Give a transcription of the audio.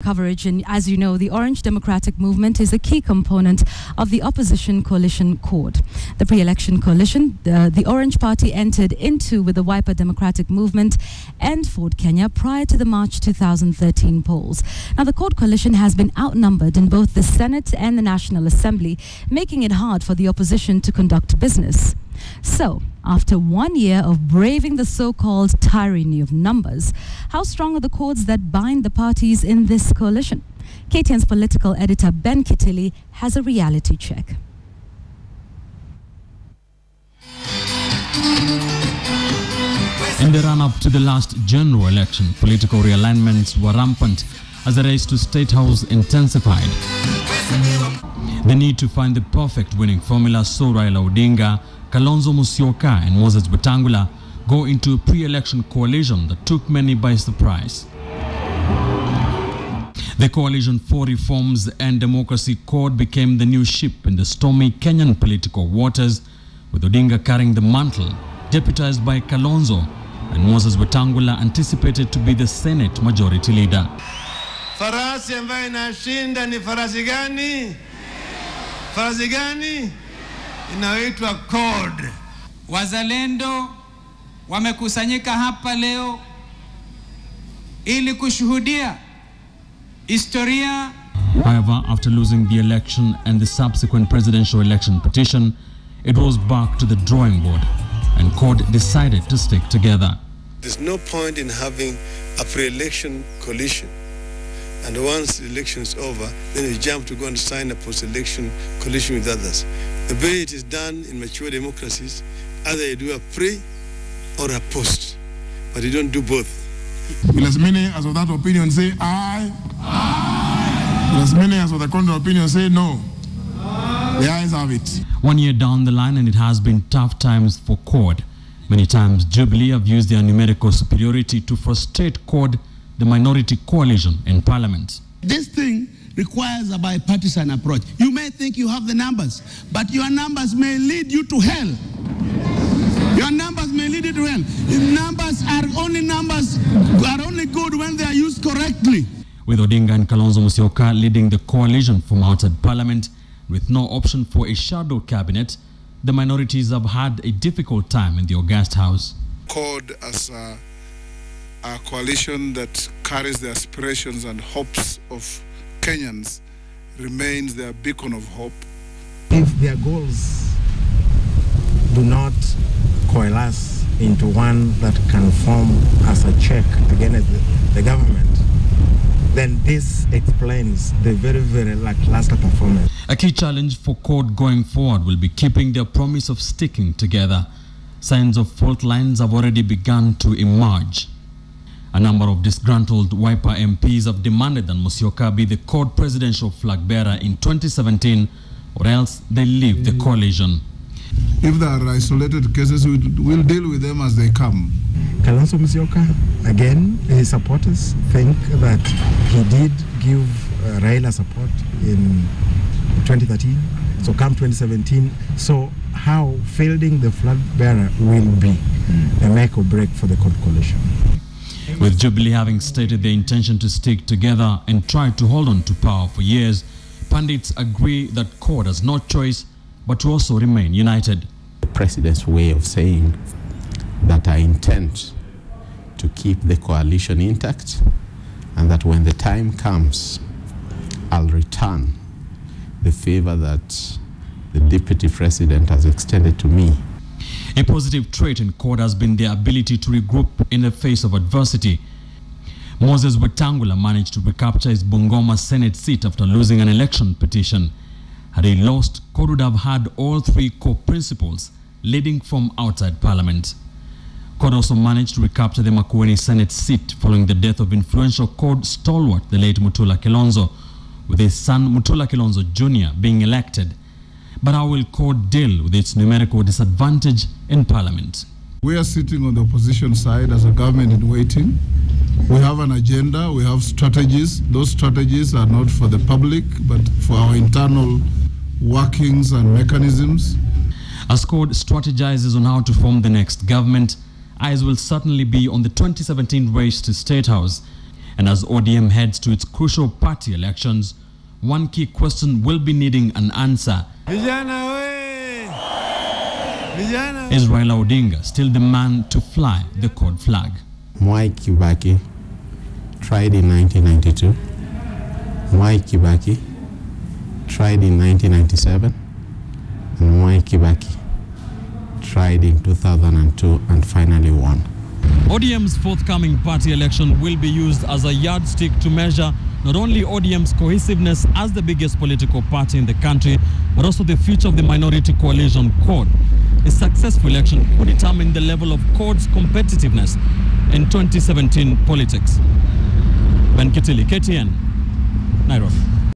Coverage, and as you know, the Orange Democratic Movement is a key component of the opposition coalition CORD. The pre-election coalition, the Orange Party entered into with the Wiper Democratic Movement and Ford Kenya prior to the March 2013 polls. Now, the CORD coalition has been outnumbered in both the Senate and the National Assembly, making it hard for the opposition to conduct business. So, after 1 year of braving the so-called tyranny of numbers, how strong are the cords that bind the parties in this coalition? KTN's political editor Ben Kitili has a reality check. In the run-up to the last general election, political realignments were rampant as the race to State House intensified. The need to find the perfect winning formula saw Raila Odinga, Kalonzo Musyoka and Moses Wetangula go into a pre-election coalition that took many by surprise. The Coalition for Reforms and Democracy CORD became the new ship in the stormy Kenyan political waters, with Odinga carrying the mantle, deputized by Kalonzo, and Moses Wetangula anticipated to be the Senate Majority Leader. Farasi ambayo inashinda ni farasi gani? Farasi gani? Inaitwa CORD. Wazalendo wamekusanyika hapa leo ili kushuhudia historia. However, after losing the election and the subsequent presidential election petition, it was back to the drawing board, and CORD decided to stick together. There's no point in having a pre-election coalition, and once the election is over, then you jump to go and sign a post-election coalition with others. The way it is done in mature democracies, either you do a pre or a post, but you don't do both. Will as many as of that opinion say aye? Aye. Will as many as of the contrary opinion say no? Aye. The ayes have it. 1 year down the line, and it has been tough times for CORD. Many times, Jubilee have used their numerical superiority to frustrate CORD, the minority coalition in Parliament. This thing requires a bipartisan approach. You may think you have the numbers, but your numbers may lead you to hell. Your numbers may lead you to hell. Numbers are only good when they are used correctly. With Odinga and Kalonzo Musyoka leading the coalition from outside Parliament, with no option for a shadow cabinet, the minorities have had a difficult time in the august house. CORD as a coalition that carries the aspirations and hopes of Kenyans remains their beacon of hope. If their goals do not coalesce into one that can form as a check against the government, then this explains the very, very lackluster performance. A key challenge for CORD going forward will be keeping their promise of sticking together. Signs of fault lines have already begun to emerge. A number of disgruntled Wiper MPs have demanded that Musyoka be the CORD presidential flag bearer in 2017, or else they leave the coalition. If there are isolated cases, we'll deal with them as they come. Kalonzo Musyoka, again, his supporters think that he did give Raila support in 2013, so come 2017. So how fielding the flag bearer will be a make or break for the CORD coalition. With Jubilee having stated their intention to stick together and try to hold on to power for years, pundits agree that CORD has no choice but to also remain united. The president's way of saying that I intend to keep the coalition intact, and that when the time comes, I'll return the favor that the deputy president has extended to me. A positive trait in CORD has been their ability to regroup in the face of adversity. Moses Wetangula managed to recapture his Bungoma Senate seat after losing an election petition. Had he lost, CORD would have had all three core principles leading from outside Parliament. CORD also managed to recapture the Makueni Senate seat following the death of influential CORD stalwart, the late Mutula Kilonzo, with his son Mutula Kilonzo Jr. being elected. But how will CORD deal with its numerical disadvantage in Parliament? We are sitting on the opposition side as a government in waiting. We have an agenda, we have strategies. Those strategies are not for the public, but for our internal workings and mechanisms. As CORD strategizes on how to form the next government, eyes will certainly be on the 2017 race to State House. And as ODM heads to its crucial party elections, one key question will be needing an answer. Is Raila Odinga still the man to fly the CORD flag? Mwai Kibaki tried in 1992. Mwai Kibaki tried in 1997. And Mwai Kibaki tried in 2002 and finally won. ODM's forthcoming party election will be used as a yardstick to measure not only ODM's cohesiveness as the biggest political party in the country, but also the future of the minority coalition CORD. A successful election could determine the level of CORD's competitiveness in 2017 politics. Ben Kitili, KTN, Nairobi.